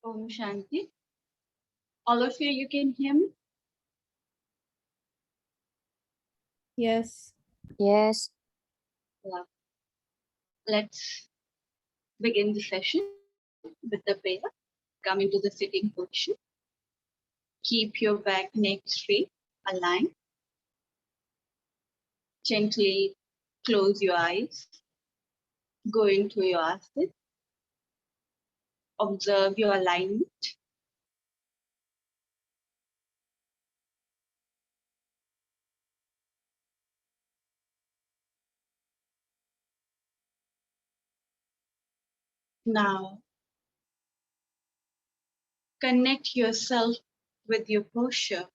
Om Shanti. All of you can hear me? Yes. Yes. Yeah. Let's begin the session with the prayer. Come into the sitting position. Keep your back, neck straight, aligned. Gently close your eyes. Go into your asana. Observe your alignment. Now, connect yourself with your posture.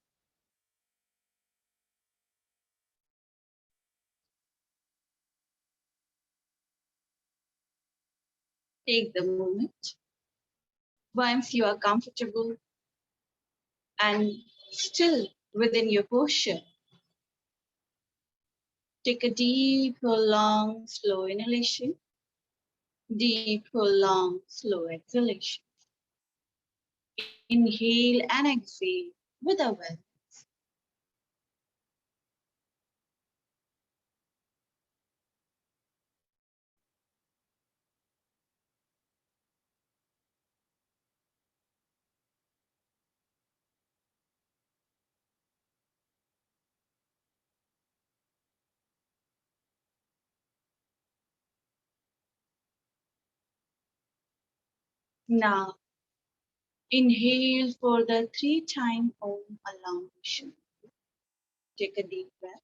Take the moment. Once you are comfortable and still within your posture, take a deep, long, slow inhalation. Deep, long, slow exhalation. Inhale and exhale with awareness. Now, inhale for the 3-time Om elongation. Take a deep breath.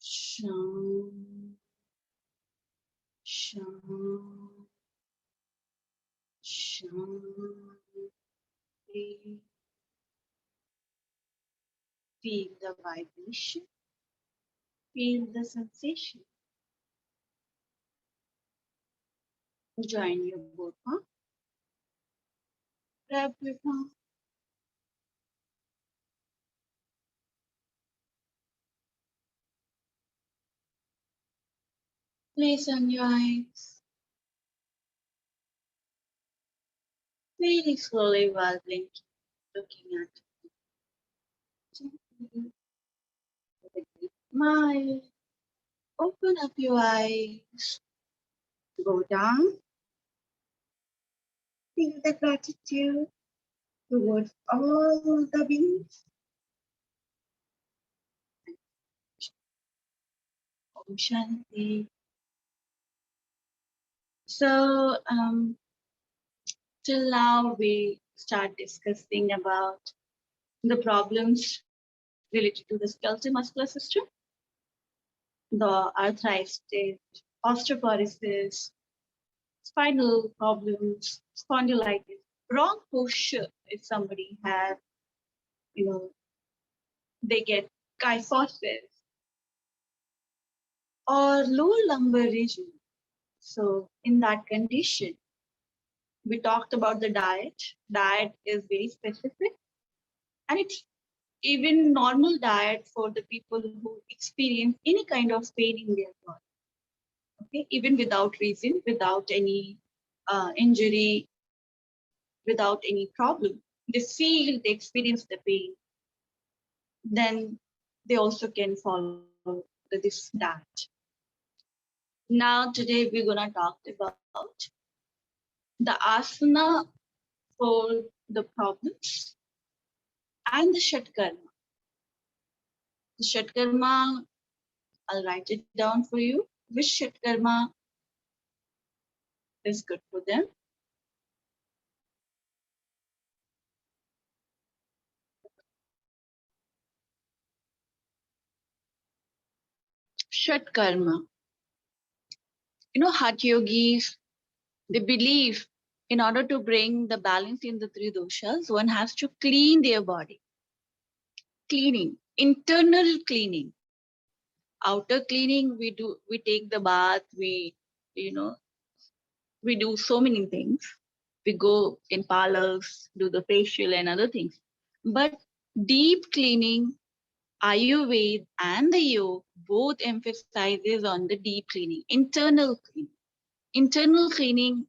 Sham, sham, sham. Feel the vibration. Feel the sensation. Join your both palms. Grab your palm. Place on your eyes. Very slowly while blinking, looking at gently with a deep smile. Open up your eyes. Go down. Feel the gratitude towards all the beings. Om Shanti. So, till now we start discussing about the problems related to the skeletal muscular system, the arthritis, osteoporosis, spinal problems, spondylitis, wrong posture. If somebody has, they get kyphosis or lower lumbar region. So in that condition, we talked about the diet. Diet is very specific, and it's even normal diet for the people who experience any kind of pain in their body. Okay, even without reason, without any injury, without any problem, they feel, they experience the pain, then they also can follow this diet. Now today we're gonna talk about the asana for the problems and the shatkarma. The Shatkarma, I'll write it down for you. Which Shatkarma is good for them? Shatkarma. You know, Hatha yogis, they believe in order to bring the balance in the three doshas, one has to clean their body. Cleaning, internal cleaning. Outer cleaning, we take the bath, you know, we do so many things. We go in parlors, do the facial and other things. But deep cleaning, Ayurveda and the yoga both emphasizes on the deep cleaning, internal cleaning. Internal cleaning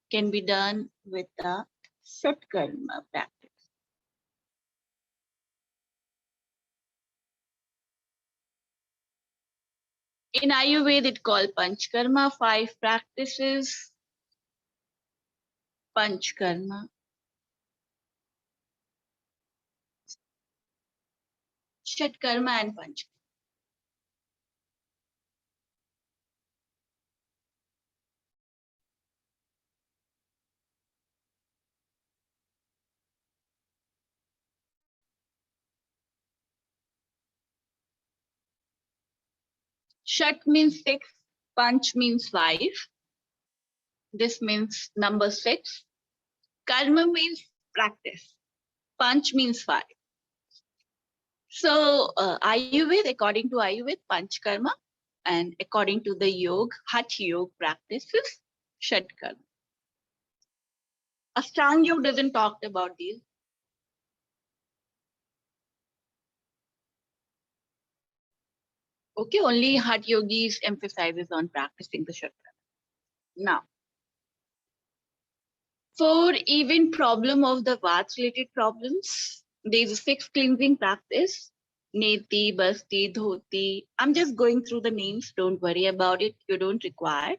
can be done with the Shatkarma practice. In Ayurveda, it's called Panchkarma, 5 practices. Panchkarma. Shatkarma and Panchkarma. Shat means 6, Panch means 5. This means number 6. Karma means practice. Panch means 5. So Ayurveda, according to Ayurveda, Panchkarma, and according to the yoga, Hatha yoga practices, Shatkarma. Ashtanga yoga doesn't talk about these. Okay, only Hatha yogis emphasizes on practicing the Shatkarma. Now, for even problem of the Vata related problems, there is a 6 cleansing practice. Neti, Basti, Dhoti. I'm just going through the names. Don't worry about it. You don't require.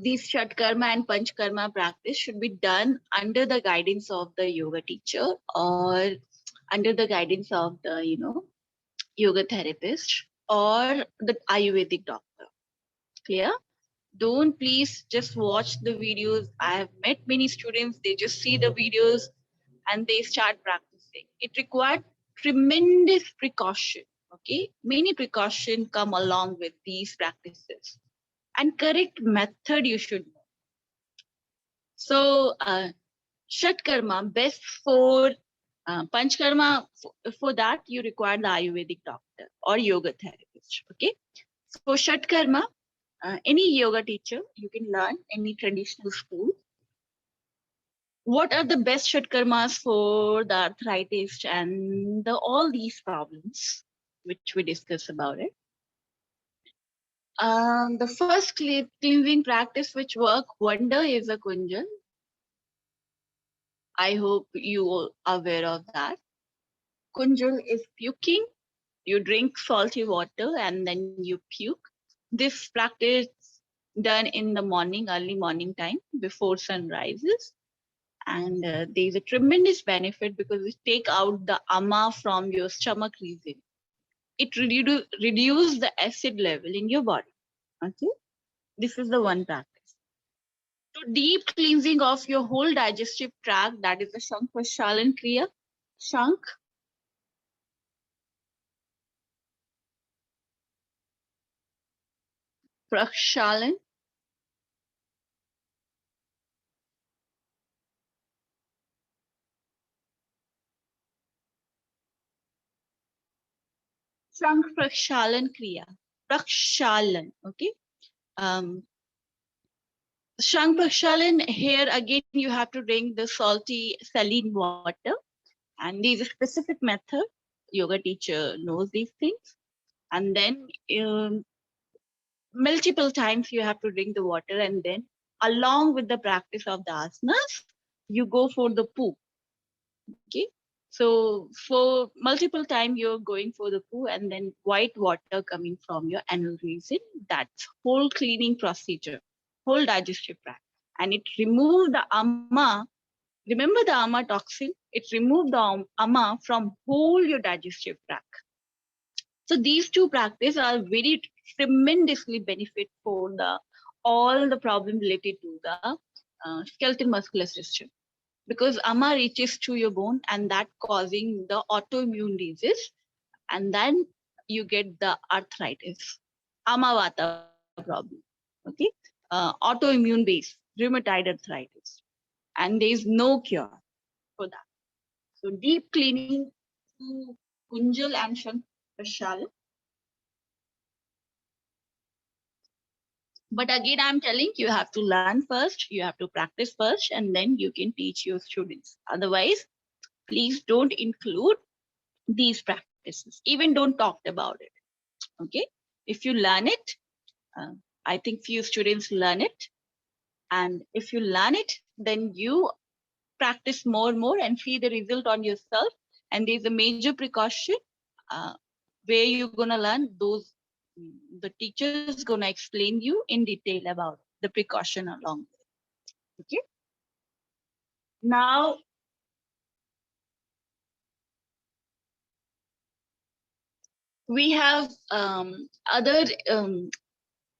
These Shatkarma and Panchkarma practice should be done under the guidance of the yoga teacher or under the guidance of the, yoga therapist or the Ayurvedic doctor. Clear? Don't please just watch the videos. I have met many students, they just see the videos and they start practicing. It required tremendous precaution. Okay, many precautions come along with these practices and correct method you should know. So Shatkarma best for Panchkarma, for that you require the Ayurvedic doctor or yoga therapist. Okay, so Shatkarma, any yoga teacher, you can learn any traditional school. What are the best Shatkarmas for the arthritis and all these problems, which we discuss about it? The first cleansing practice which work wonder is a Kunjun. I hope you are aware of that. Kunjun is puking. You drink salty water and then you puke. This practice done in the morning, early morning time before sun rises. And there is a tremendous benefit because it take out the ama from your stomach region. It reduce the acid level in your body. Okay, this is the one practice. To deep cleansing of your whole digestive tract, that is the Shank Prashalan Kriya. Shank. Prashalan. Shank Prashalan Kriya. Prakshalan. Okay. Shank Prakshalan, here again you have to drink the salty saline water. And there is a specific method. Yoga teacher knows these things. And then multiple times you have to drink the water, and then along with the practice of the asanas, you go for the poo. Okay. So for multiple time you're going for the poo and then white water coming from your anal region. That's whole cleaning procedure, whole digestive tract. And it removes the ama. Remember the ama toxin? It removes the ama from whole your digestive tract. So these two practices are very tremendously benefit for all the problem related to the skeletal muscular system, because ama reaches to your bone and that causing the autoimmune disease, and then you get the arthritis, amavata problem. Okay, autoimmune based rheumatoid arthritis, and there is no cure for that. So deep cleaning through Kunjal and Shankashal. But again, I'm telling you have to learn first, you have to practice first, and then you can teach your students. Otherwise, please don't include these practices. Even don't talk about it. Okay, if you learn it, uh, I think few students learn it, and if you learn it, then you practice more and more and see the result on yourself. And there's a major precaution uh, where you're gonna learn those. The teacher is gonna explain you in detail about the precaution along. Okay. Now we have other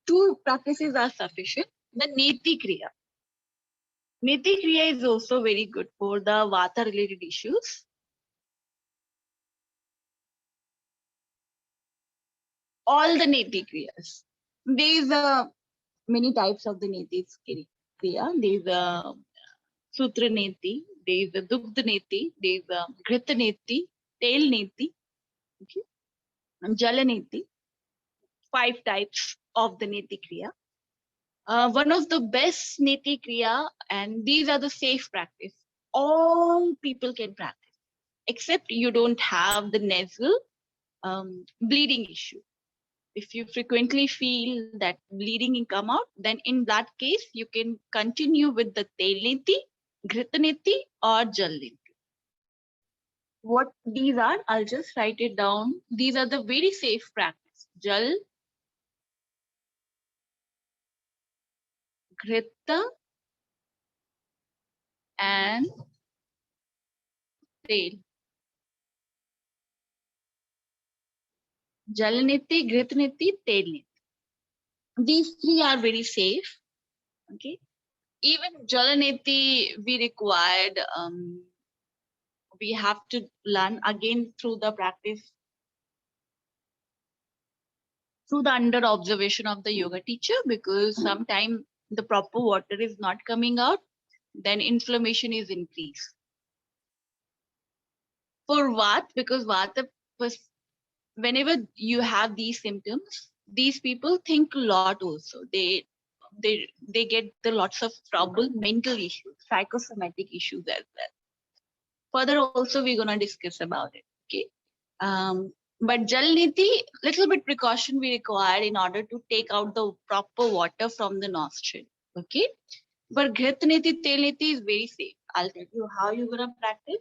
two practices are sufficient. The Neti Kriya. Neti Kriya is also very good for the Vata related issues. All the Neti Kriyas. There's many types of the Neti Kriya. There's Sutra Neti, there's a Dugdha Neti, there's a Ghrita Neti, Tail Neti, okay, and Jala Neti. 5 types of the Neti Kriya. One of the best Neti Kriya, and these are the safe practice. All people can practice, except you don't have the nasal bleeding issue. If you frequently feel that bleeding can come out, then in that case, you can continue with the Tail Neti, Ghrita Neti, or Jal Neti. What these are, I'll just write it down. These are the very safe practice. Jal, Ghrita, and Tail. Jal Neti, Ghrita Neti, Tail Neti. These 3 are very safe. Okay. Even Jal Neti, we have to learn again through the practice, through the under observation of the yoga teacher, because sometimes the proper water is not coming out, then inflammation is increased. For Vata, because Vata was, whenever you have these symptoms, these people think a lot also. They get the lots of trouble, mental issues, psychosomatic issues as well. Further also we're gonna discuss about it. Okay. But Jal Niti, little bit precaution we require in order to take out the proper water from the nostril. Okay. But Ghrita Niti, Tail Niti is very safe. I'll tell you how you're gonna practice.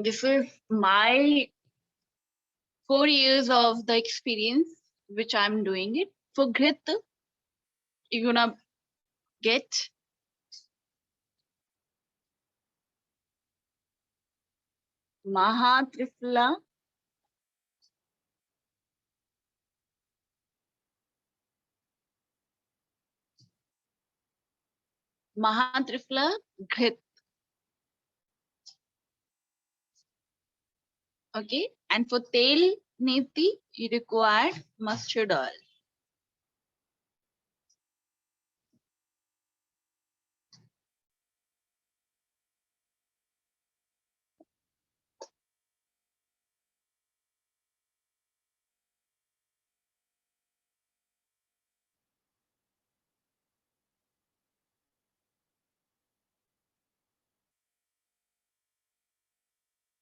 This is my 4 years of the experience which I'm doing it. For Ghrita, you're gonna get Mahatrifla, Ghrita. Okay, and for Tail Niti, you require mustard oil.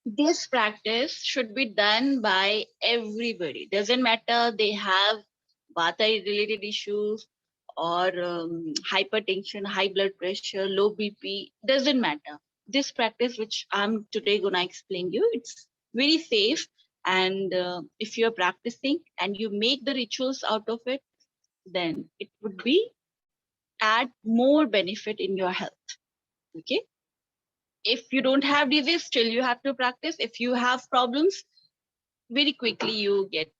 This practice should be done by everybody. Doesn't matter they have Vata related issues or hypertension, high blood pressure, low BP, doesn't matter. This practice which I'm today gonna explain you, it's very safe. And if you're practicing and you make the rituals out of it, then it would be add more benefit in your health. Okay. If you don't have disease, still you have to practice. If you have problems, very quickly you get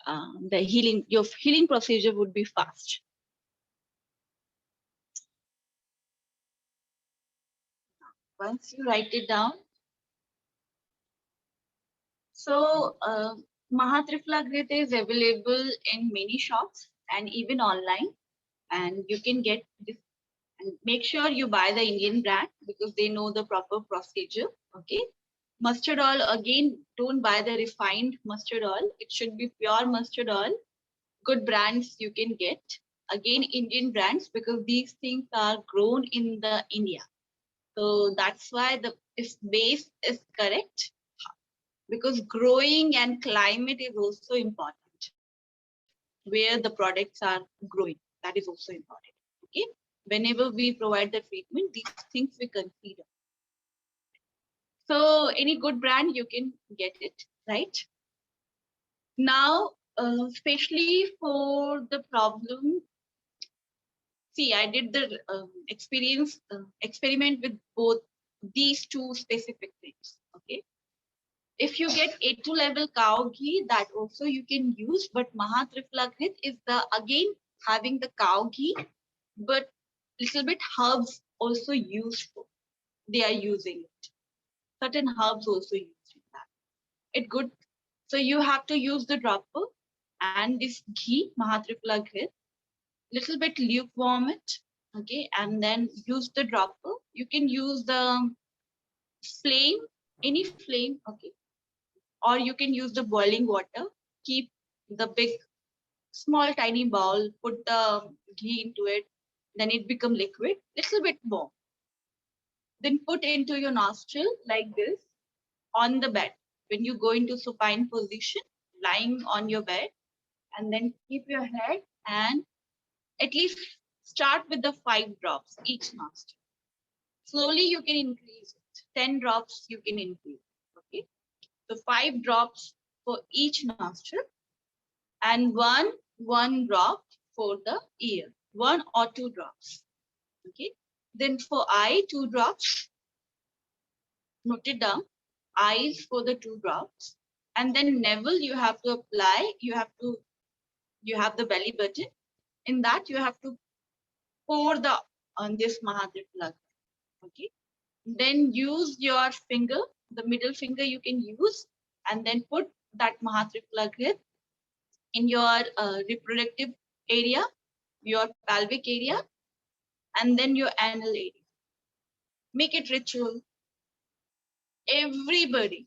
the healing. Your healing procedure would be fast. Once you write it down. So Mahatripla Grit is available in many shops and even online. And you can get this. And make sure you buy the Indian brand because they know the proper procedure. Okay. Mustard oil, again, don't buy the refined mustard oil. It should be pure mustard oil. Good brands you can get. Again, Indian brands, because these things are grown in the India. So that's why the if base is correct, because growing and climate is also important. Where the products are growing, that is also important. Okay. Whenever we provide the treatment, these things we consider. So any good brand, you can get it, right? Now, especially for the problem, see, I did the experiment with both these two specific things, okay? If you get A2 level cow ghee, that also you can use, but Mahatripla Grit is the, again, having the cow ghee, but little bit herbs also useful. They are using it. Certain herbs also used in that. It good. So you have to use the dropper and this ghee, Mahatripla Grit, little bit lukewarm it, okay, and then use the dropper. You can use the flame, any flame, okay, or you can use the boiling water. Keep the big, small, tiny bowl, put the ghee into it, then it become liquid, little bit more. Then put into your nostril like this on the bed. When you go into supine position, lying on your bed, and then keep your head and at least start with the 5 drops each nostril. Slowly you can increase it. 10 drops you can increase. Okay. So 5 drops for each nostril and one drop for the ear. 1 or 2 drops. Okay. Then for eye, 2 drops. Note it down. Eyes for the 2 drops. And then navel you have to apply. You have the belly button. In that you have to pour on this Mahatripla. Okay. Then use your finger, the middle finger you can use, and then put that Mahatripla Grit in your reproductive area, your pelvic area, and then your anal area. Make it ritual. Everybody,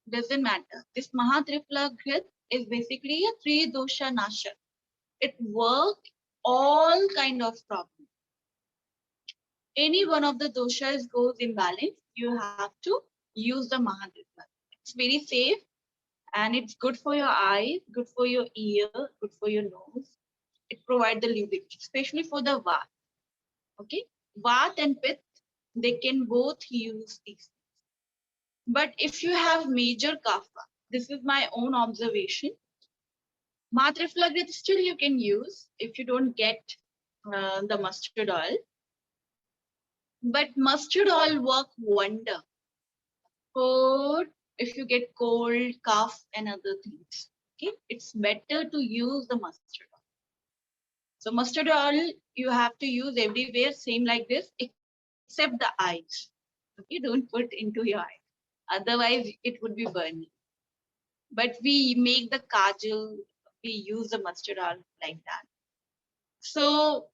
doesn't matter. This Mahatripla Grit is basically a 3 dosha nasha. It works all kind of problems. Any one of the doshas goes imbalance, you have to use the Mahatripla. It's very safe and it's good for your eyes, good for your ear, good for your nose. It provides the lubricant, especially for the Vata. Okay, Vata and Pitta, they can both use these. But if you have major kapha, this is my own observation. Mahatripla Grit still you can use if you don't get the mustard oil. But mustard oil work wonder for if you get cold, cough, and other things. Okay, it's better to use the mustard oil. So mustard oil you have to use everywhere, same like this, except the eyes. Okay, don't put into your eyes. Otherwise, it would be burning. But we make the kajal, we use the mustard oil like that. So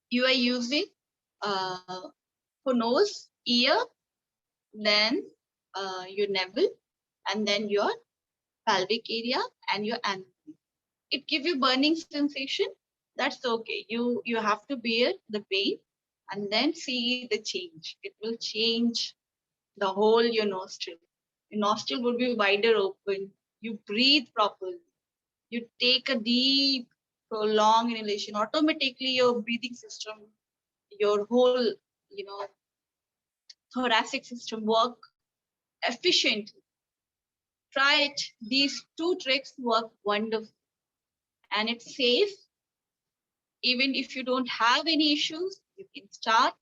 you are using for nose, ear, then your navel, and then your pelvic area and your anal. It gives you burning sensation. That's okay. You have to bear the pain and then see the change. It will change the whole your nostril. Your nostril will be wider open. You breathe properly. You take a deep, prolonged inhalation. Automatically, your breathing system, your whole, thoracic system work efficiently. Try it. These 2 tricks work wonderful. And it's safe. Even if you don't have any issues, you can start.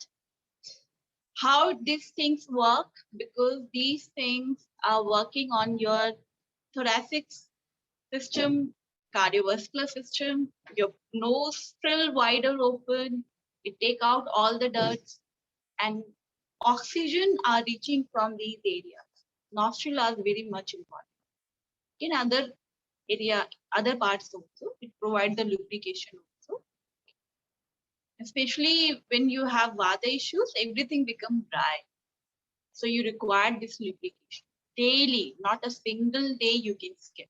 How these things work, because these things are working on your thoracic system, cardiovascular system, your nostril wider open, it take out all the dirt, and oxygen are reaching from these areas. Nostril are very much important. In other parts also, it provides the lubrication also. Especially when you have vata issues, everything becomes dry. So you require this lubrication daily, not a single day you can skip.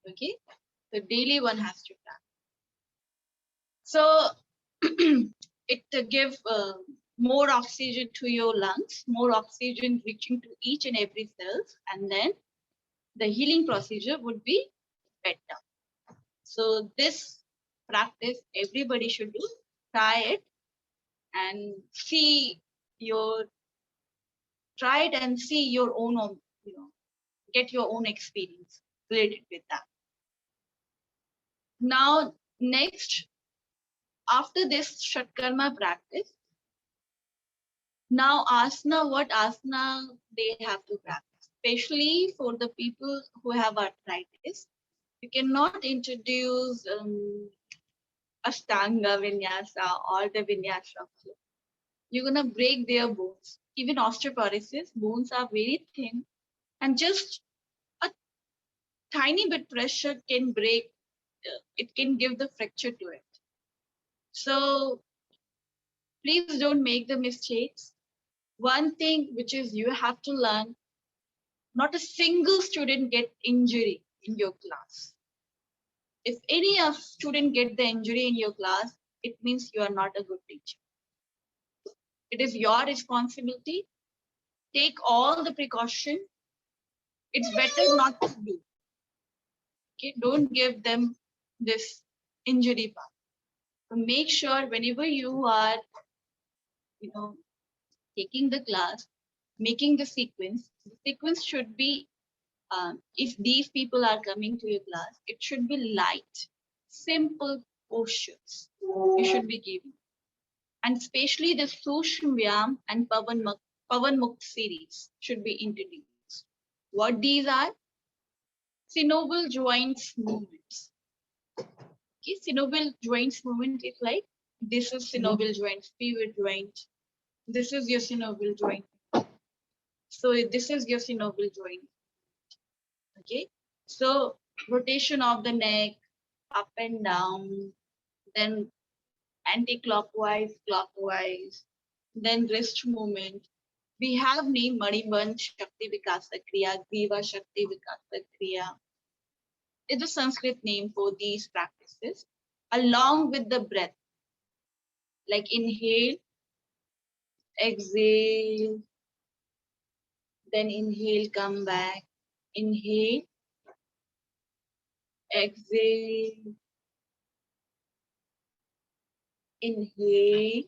Okay, so daily one has to plan. So it gives more oxygen to your lungs, more oxygen reaching to each and every cells, and then the healing procedure would be better. So this practice everybody should do. Try it and see your try it and see your own, get your own experience related with that. Now, next, after this Shatkarma practice, now asana, what asana they have to practice, especially for the people who have arthritis. You cannot introduce Ashtanga Vinyasa or the Vinyasa flow. You're gonna break their bones. Even osteoporosis, bones are very thin, and just a tiny bit pressure can break, it can give the fracture to it. So please don't make the mistakes. One thing which is you have to learn, not a single student get injury in your class. If any of student get the injury in your class, it means you are not a good teacher. It is your responsibility. Take all the precaution. It's better not to do. Okay, don't give them this injury part. So make sure whenever you are, you know, taking the class, making the sequence should be, if these people are coming to your class, it should be light, simple postures you should be giving. And especially the Sushmyam and Pavan Mukh series should be introduced. What these are? Synovial joints movements. Okay, synovial joints movement is like, this is synovial joint, pivot joint. This is your synovial joint. So this is your synovial joint. Okay, so rotation of the neck, up and down, then anti-clockwise, clockwise, then wrist movement. We have named Manibandh Shakti Vikasa Kriya, Griva Shakti Vikasa Kriya. It's a Sanskrit name for these practices, along with the breath. Like inhale, exhale, then inhale, come back, inhale, exhale, inhale,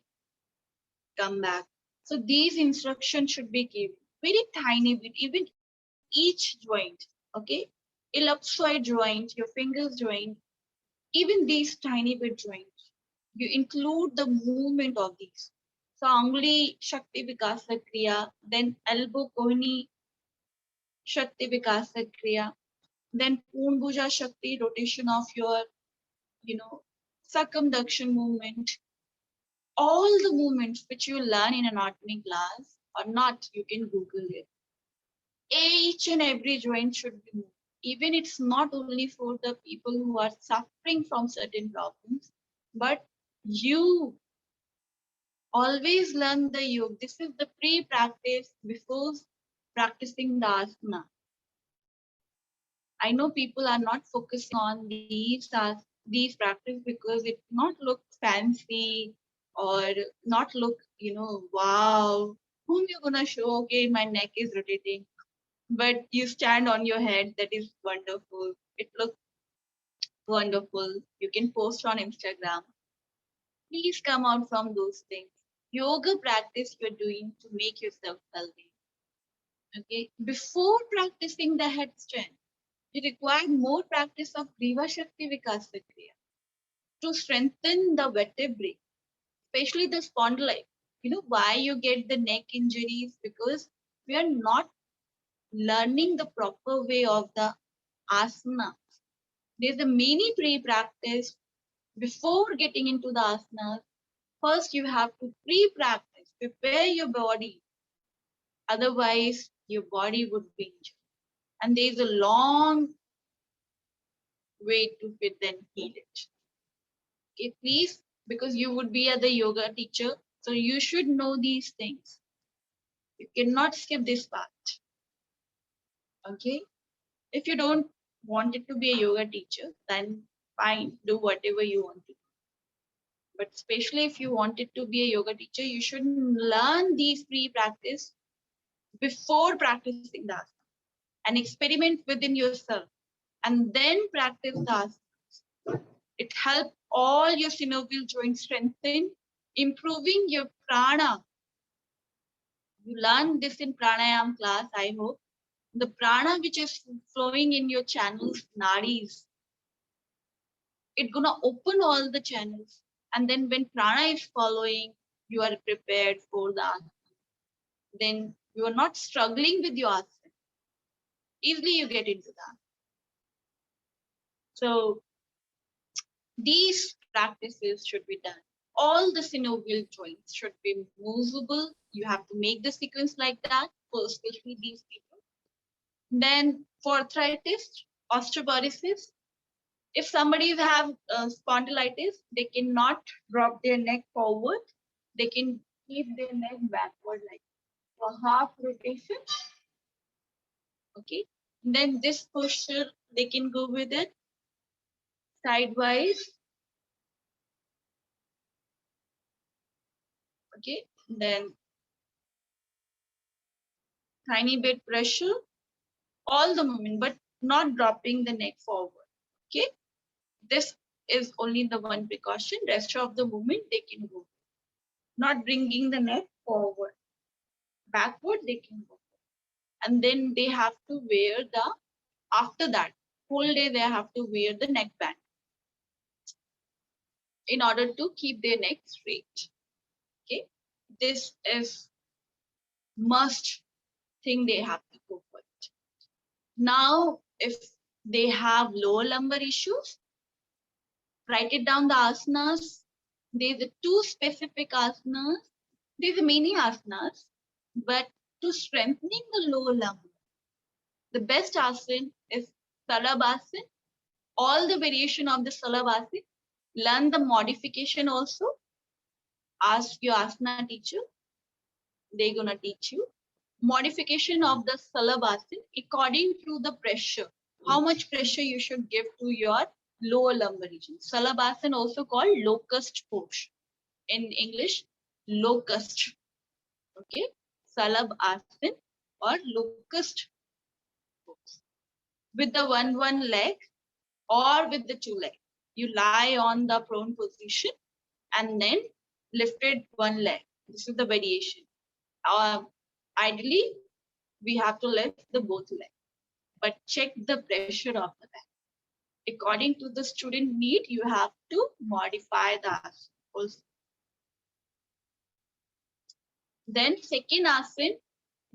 come back. So these instructions should be given very tiny bit, even each joint, okay? Ellipsoid joint, your fingers joint, even these tiny bit joints, you include the movement of these. So Anguli Shakti Vikasa Kriya, then elbow kohini Shakti Vikasa Kriya, then Poonbhuja Shakti, rotation of your, circumduction movement. All the movements which you learn in anatomy class or not, you can Google it. Each and every joint should be moved. Even it's not only for the people who are suffering from certain problems, but you always learn the yoga. This is the pre-practice before practicing the asana. I know people are not focusing on these practice because it not look fancy or not look, wow, whom you're gonna show, okay, my neck is rotating. But you stand on your head, that is wonderful. It looks wonderful. You can post on Instagram. Please come out from those things. Yoga practice you're doing to make yourself healthy. Okay. Before practicing the headstand, you require more practice of Griva Shakti Vikasa Kriya to strengthen the vertebrae, especially the spondyli. why you get the neck injuries? Because we are not learning the proper way of the asana. There's a mini pre-practice before getting into the asana. First, you have to pre-practice, prepare your body. Otherwise, your body would be injured. And there's a long way to fit and heal it. Okay, please, because you would be the yoga teacher, so you should know these things. You cannot skip this part. Okay? If you don't want it to be a yoga teacher, then fine, do whatever you want to do. But especially if you want it to be a yoga teacher, you should learn these pre-practice before practicing the asana and experiment within yourself and then practice the asana. It helps all your synovial joints strengthen, improving your prana. You learned this in pranayama class, I hope. The prana which is flowing in your channels, nadis, it's gonna open all the channels. And then when prana is following, you are prepared for the asana. Then you are not struggling with your asana. Easily you get into that. So these practices should be done. All the synovial joints should be movable. You have to make the sequence like that for especially these people. Then for arthritis, osteoporosis, if somebody have spondylitis, they cannot drop their neck forward. They can keep their neck backward like a half rotation. Okay. Then this posture, they can go with it sidewise. Okay. Then tiny bit pressure, all the movement, but not dropping the neck forward. Okay. This is only the one precaution. Rest of the movement, they can go. Not bringing the neck forward. Backward, they can go. And then they have to wear the, after that, whole day they have to wear the neck band in order to keep their neck straight. Okay. This is must thing they have to go for it. Now, if they have lower lumbar issues, write it down the asanas. There's the two specific asanas. There's many asanas, but to strengthening the lower lumbar, the best asana is Salabasan. All the variation of the Salabasan. Learn the modification also. Ask your asana teacher. They're gonna teach you. Modification of the Salabasan according to the pressure. How much pressure you should give to your lower lumbar region. Salabasan also called locust pose. In English, locust. Okay. Salabasan or locust pose. With the one leg or with the two legs. You lie on the prone position and then lifted one leg. This is the variation. Ideally, we have to lift the both legs, but check the pressure of the back. According to the student need, you have to modify the asana also. Then second asana,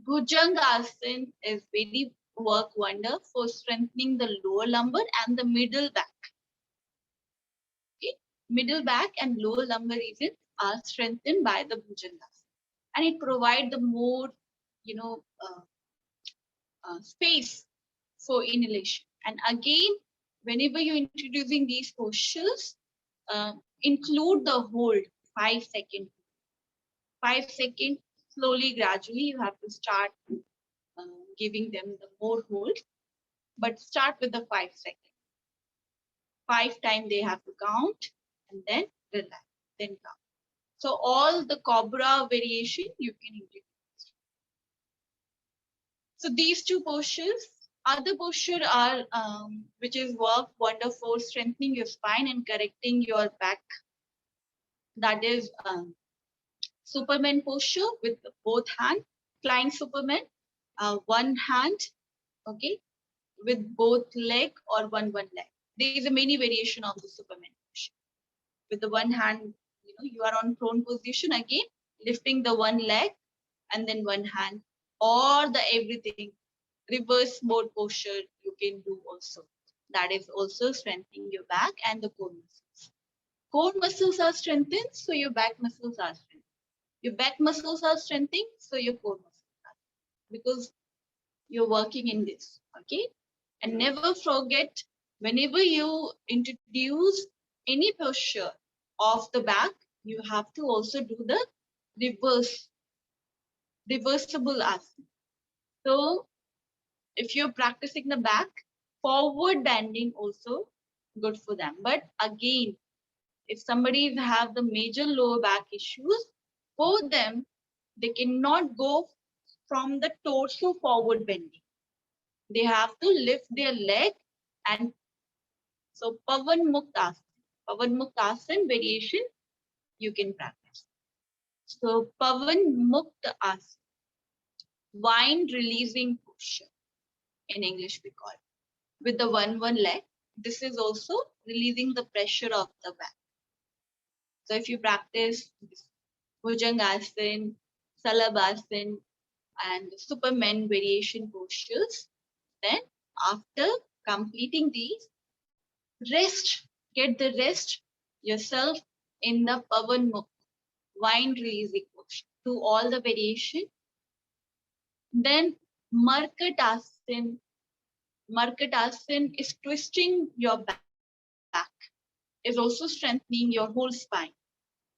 Gujangarasan is very work wonder for strengthening the lower lumbar and the middle back. Okay? Middle back and lower lumbar regions are strengthened by the Bhujangasana. And it provides the more, space for inhalation. And again, whenever you're introducing these postures, include the hold 5 seconds. 5 seconds, slowly, gradually, you have to start giving them the more hold, but start with the 5 seconds. 5 times they have to count and then relax, then count. So all the cobra variation you can introduce. So these two postures, other posture are which is work wonderful strengthening your spine and correcting your back. That is Superman posture with both hands, flying Superman, one hand, okay, with both leg or one leg. There is a many variation of the Superman posture. With the one hand, you are on prone position again. lifting the one leg and then one hand, or the everything reverse mode posture you can do also. That is also strengthening your back and the core muscles. Core muscles are strengthened, so your back muscles are strengthened. Your back muscles are strengthened, so your core muscles are strengthened. Because you're working in this, okay? And never forget, whenever you introduce any posture of the back, you have to also do the reversible asana. So if you're practicing the back, forward bending also good for them. But again, if somebody have the major lower back issues, for them, they cannot go from the torso forward bending. They have to lift their leg, and so Pavan Muktasana variation you can practice. So Pavan Mukta Asana, wind releasing posture in English we call it. With the one leg, this is also releasing the pressure of the back. So if you practice Gujangarasan, Salabasan, and Superman variation postures, then after completing these, rest, get the rest yourself in the Pavan Mukta, wind releasing posture. Do all the variation. Then Markatasan. Markatasan is twisting your back, is also strengthening your whole spine.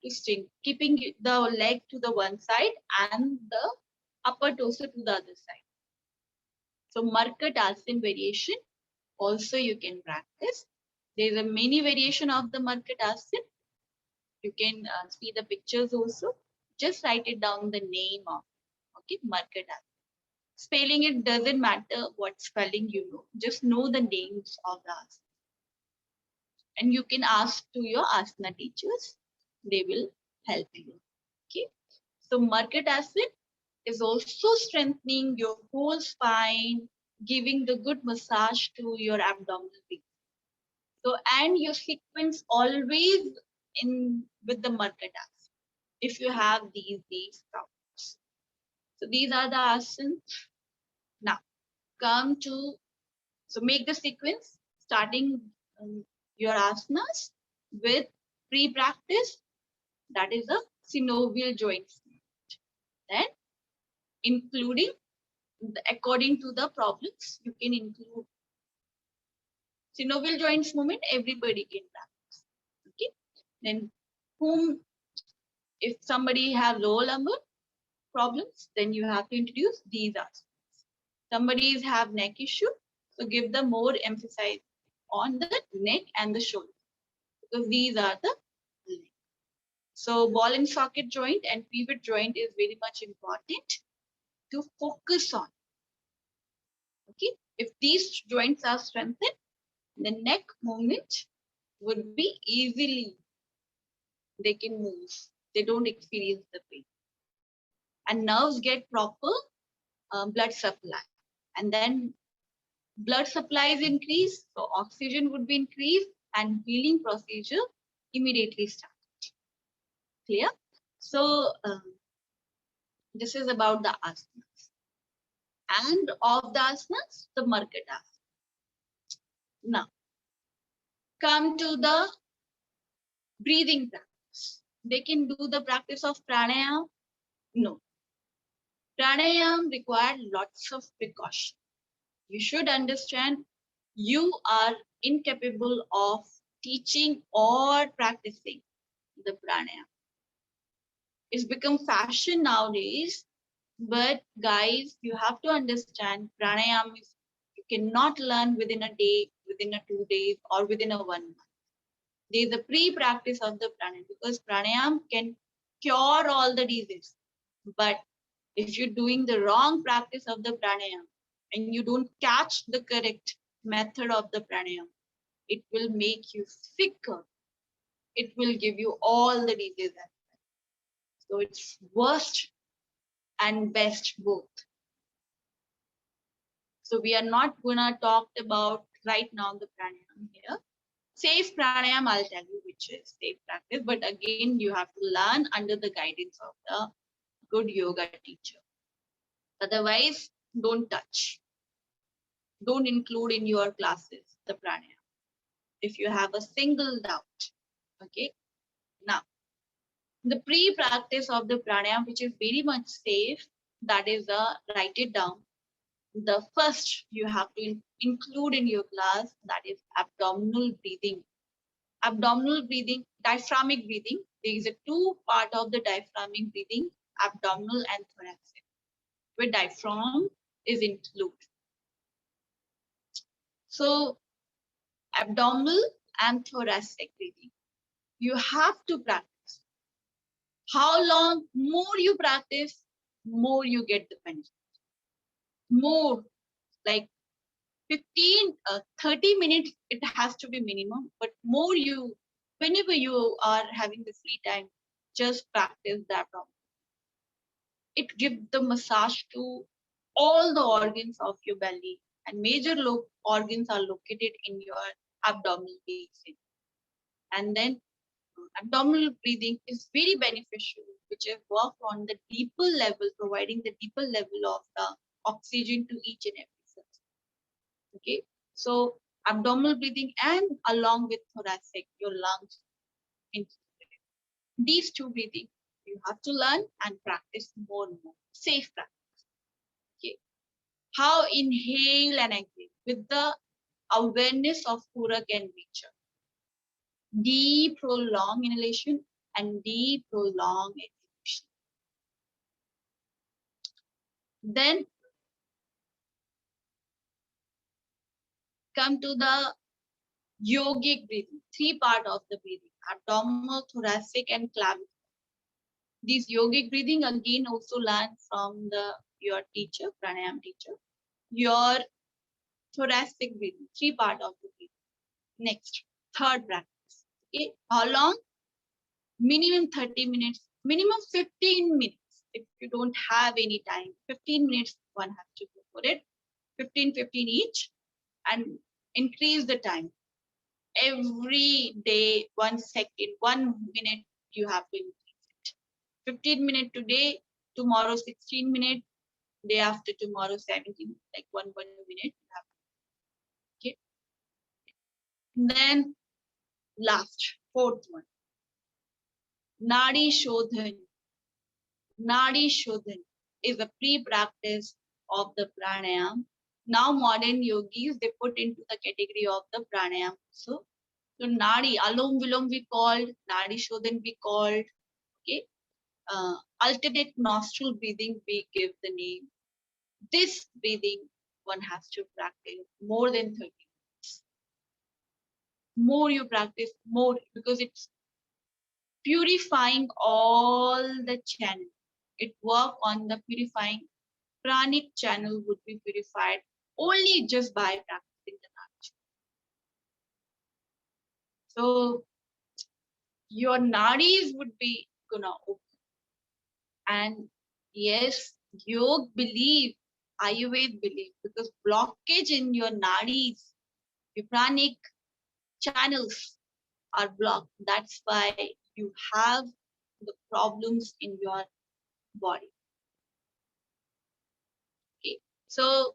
Twisting, keeping the leg to the one side and the upper torso to the other side. So Markatasan variation also you can practice. There is a many variation of the Markatasan. You can see the pictures also. Just write it down the name of, okay, Markatasan. Spelling it doesn't matter what spelling you know. Just know the names of the asana. And you can ask to your asana teachers. They will help you. Okay. So Markatasan is also strengthening your whole spine, giving the good massage to your abdominal region. So, and your sequence always in with the Markatasan. If you have these problems. So these are the asanas. Now come to, so make the sequence starting your asanas with pre-practice, that is a synovial joints. Then including, according to the problems, you can include synovial joints movement, everybody can practice. Okay. Then if somebody have lower lumbar problems, then you have to introduce these asanas. Somebody have neck issue, so give them more emphasis on the neck and the shoulder, because these are the leg. So ball and socket joint and pivot joint is very much important to focus on. Okay, if these joints are strengthened, the neck movement would be easily, they can move. They don't experience the pain. And nerves get proper blood supply. And then blood supply is increased, so oxygen would be increased and healing procedure immediately started. Clear? So this is about the asanas. And of the asanas, the Markatasan. Now, come to the breathing practice. They can do the practice of pranayama? No. Pranayama requires lots of precaution. You should understand you are incapable of teaching or practicing the pranayama. It's become fashion nowadays, but guys, you have to understand pranayama is, you cannot learn within a day, within a 2 days, or within a 1 month. There is a pre-practice of the pranayama, because pranayama can cure all the diseases. But if you're doing the wrong practice of the pranayama and you don't catch the correct method of the pranayama, it will make you sicker. It will give you all the diseases. So it's worst and best both. So we are not gonna talk about right now the pranayama here. Safe pranayama, I'll tell you which is safe practice, but again, you have to learn under the guidance of the good yoga teacher. Otherwise, don't touch. Don't include in your classes the pranayama if you have a single doubt. Okay. Now, the pre-practice of the pranayama, which is very much safe, that is write it down. The first you have to include in your class, that is abdominal breathing. Abdominal breathing, diaphragmic breathing. There is a two part of the diaphragmic breathing, abdominal and thoracic, where diaphragm is included. So abdominal and thoracic breathing, you have to practice. How long more you practice, more you get the benefit. More, like 30 minutes, it has to be minimum, but more you, whenever you are having the free time, just practice that. It gives the massage to all the organs of your belly, and major organs are located in your abdominal basin. And then abdominal breathing is very beneficial, which is work on the deeper level, providing the deeper level of the oxygen to each and every cell. Okay, so abdominal breathing and along with thoracic, your lungs included. These two breathing you have to learn and practice more and more. Safe practice. Okay, how inhale and exhale with the awareness of Pura and nature. Deep prolonged inhalation and deep prolonged exhalation. Then come to the yogic breathing, three part of the breathing, abdominal, thoracic and clavicle. This yogic breathing again also learn from your teacher, pranayama teacher. Your thoracic breathing, three part of the breathing. Next, third practice. Okay, how long? Minimum 30 minutes, minimum 15 minutes. If you don't have any time, 15 minutes one has to go for it. 15 each, and increase the time. Every day, 1 second, 1 minute, you have to increase it. 15 minutes today, tomorrow 16 minutes, day after tomorrow 17, like one minute. Okay. Then last, fourth one, Nadi Shodhan. Nadi Shodhan is a pre-practice of the pranayama. Now modern yogis, they put into the category of the pranayama. So Nadi, Alom Vilom we called, Nadi Shodhan we called. Okay. Alternate nostril breathing we give the name. This breathing one has to practice more than 30 minutes. More you practice, more, because it's purifying all the channel. It work on the purifying pranic channel would be purified only just by practicing the Nadi. So your nadis would be gonna open. And yes, yoga believe, Ayurveda believe, because blockage in your nadis, your pranic channels are blocked. That's why you have the problems in your body. Okay, so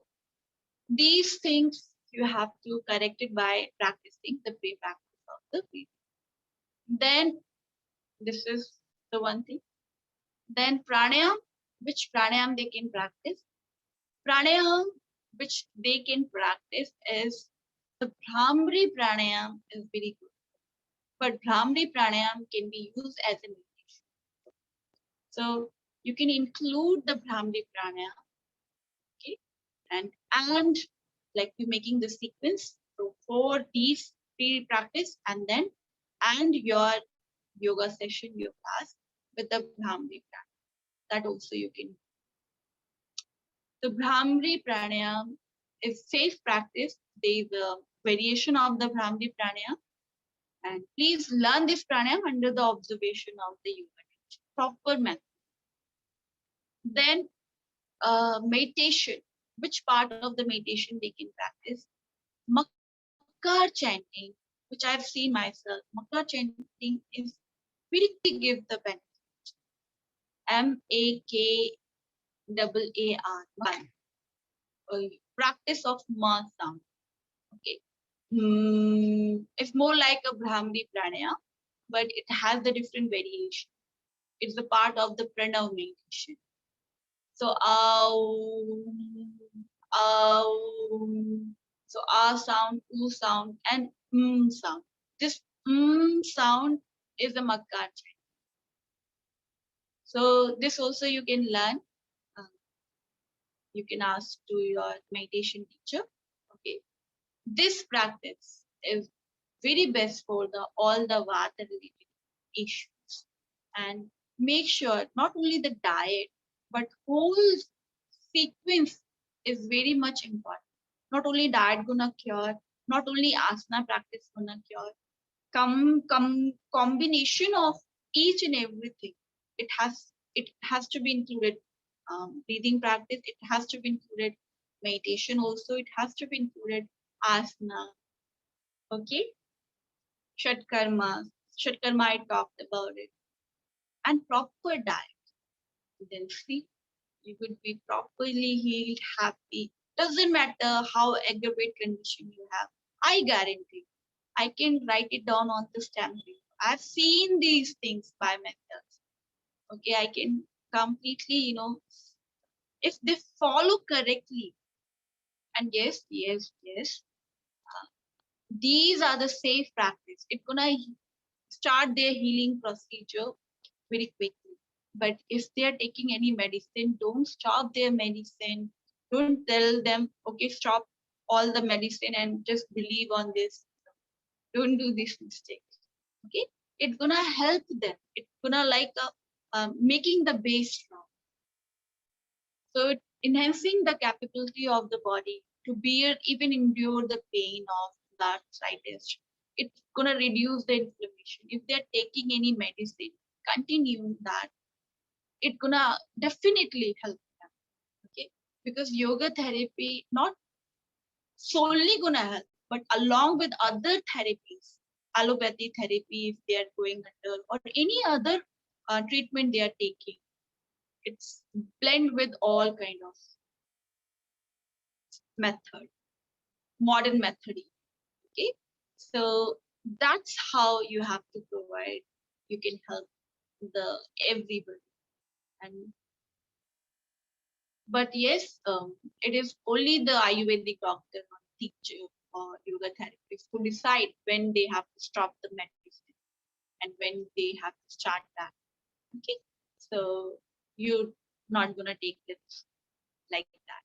these things you have to correct it by practicing the pre-practice of the breathing. Then this is the one thing. Then pranayam, which pranayam they can practice. Pranayam which they can practice is the Brahmari pranayam is very good. But Brahmari pranayam can be used as a meditation. So you can include the Brahmari pranayam, okay, and like you're making the sequence. So for these pre-practice and then and your yoga session, your class with the Brahmari pranayam. That also you can. The Brahmari pranayam is safe practice. There is a variation of the Brahmari pranayam. And please learn this pranayam under the observation of the yoga teacher. Proper method. Then meditation. Which part of the meditation they can practice? Makar chanting which I've seen myself. Mantra chanting is really give the benefit. MAKAAR, one. Practice of ma sound. Okay. It's more like a Brahmi Pranayama, but it has the different variation. It's a part of the pranav meditation. So so sound, sound, and sound. This sound is the makar chant. So this also you can learn. Uh, you can ask to your meditation teacher. Okay, this practice is very best for the all the vata related issues, and make sure not only the diet but whole sequence is very much important. Not only diet gonna cure, not only asana practice gonna cure, combination of each and everything. It has to be included. Breathing practice, it has to be included. Meditation also, it has to be included. Asana, okay. Shatkarma, I talked about it. And proper diet. Then see, you would be properly healed, happy. Doesn't matter how aggravated condition you have. I guarantee. I can write it down on the stamp paper. I've seen these things by myself. Okay, I can completely, if they follow correctly. And yes, these are the safe practice. It's gonna start their healing procedure very quickly. But if they are taking any medicine, don't stop their medicine. Don't tell them, okay, stop all the medicine and just believe on this. Don't do this mistake. Okay, it's gonna help them. It's gonna like making the base strong. So enhancing the capability of the body to bear, even endure the pain of that arthritis. It's gonna reduce the inflammation. If they're taking any medicine, continue that. It's gonna definitely help them. Okay, because yoga therapy not solely gonna help, but along with other therapies, allopathy therapy if they are going under, or any other treatment they are taking, it's blend with all kind of method, modern method. Okay, so that's how you have to provide. You can help the everybody, and but yes, it is only the Ayurvedic doctor or teacher or yoga therapist who decide when they have to stop the medicine and when they have to start that. Okay, so you're not gonna take this like that.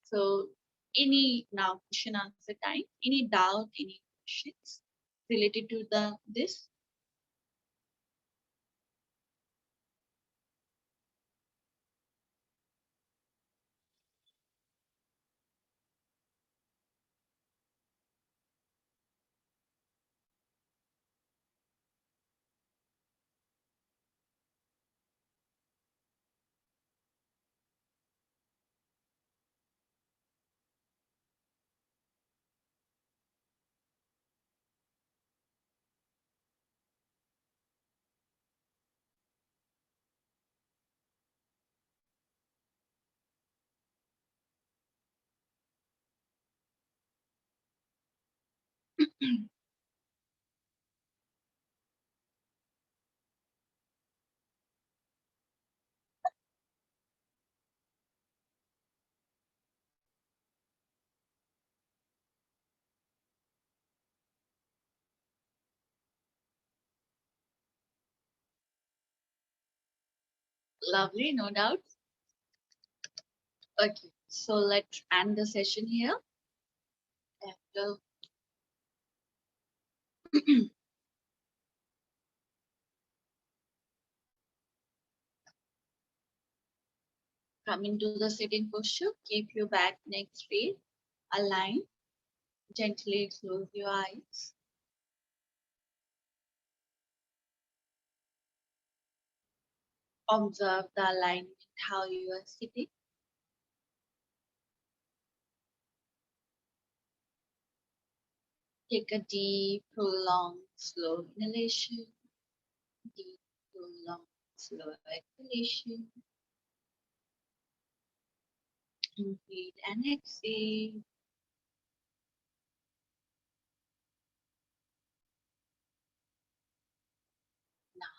So any now question answer time, any doubt, any questions related to the this? Lovely, no doubt. Okay, so let's end the session here. And coming to the sitting posture, keep your back, neck straight, align. Gently close your eyes. Observe the alignment, how you are sitting. Take a deep, prolonged, slow inhalation. Deep, prolonged, slow exhalation. Inhale and exhale. Now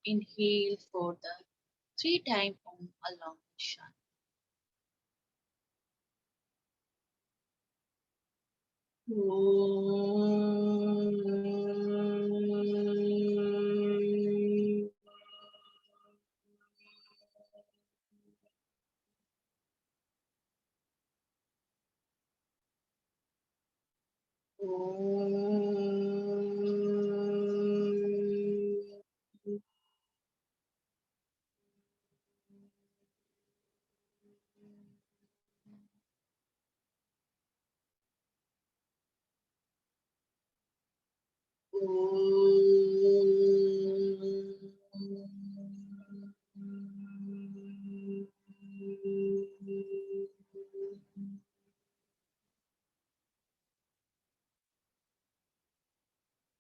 inhale for the 3-time Om along with Shan.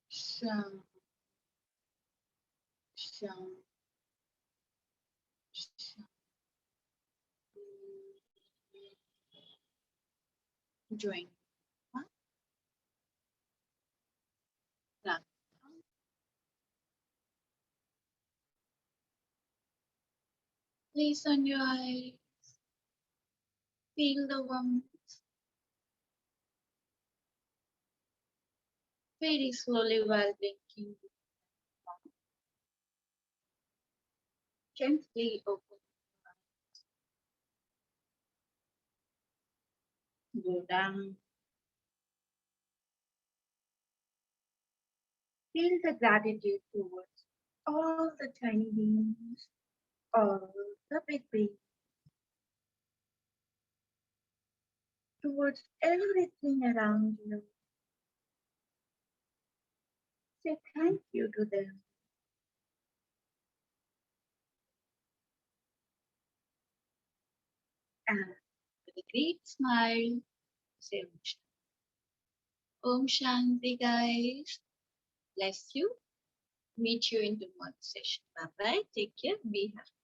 Sham, sham, sham. Join. Huh? Place on your eyes. Feel the warmth. Very slowly while blinking. Gently open. Go down. Feel the gratitude towards all the tiny beings, all the big beings, towards everything around you. Say thank you to them. And with a great smile, say Om Shanti, guys. Bless you. Meet you in tomorrow's session. Bye bye. Take care. Be happy.